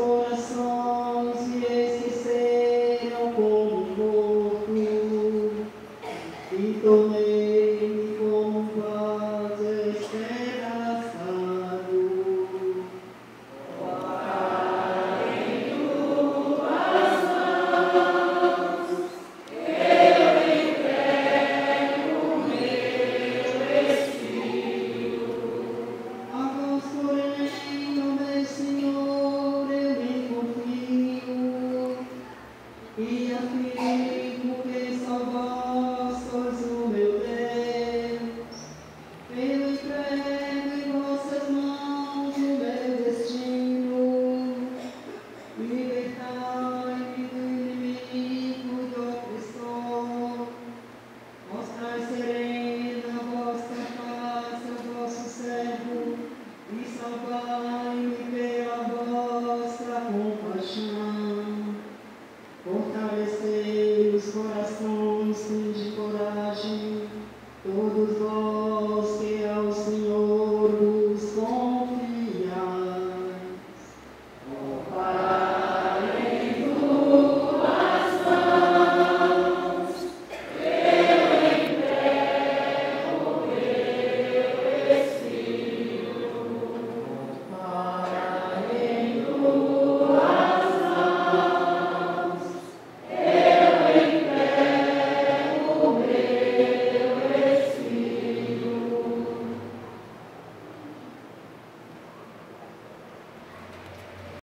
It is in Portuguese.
corações me esqueceram como morto, e tomei-me como um vaso espedaçado. A vós, porém, ó meu Senhor, eu me confio, e afirmo que só vós sois o meu Deus. Eu entrego em vossas mãos o meu destino. Libertai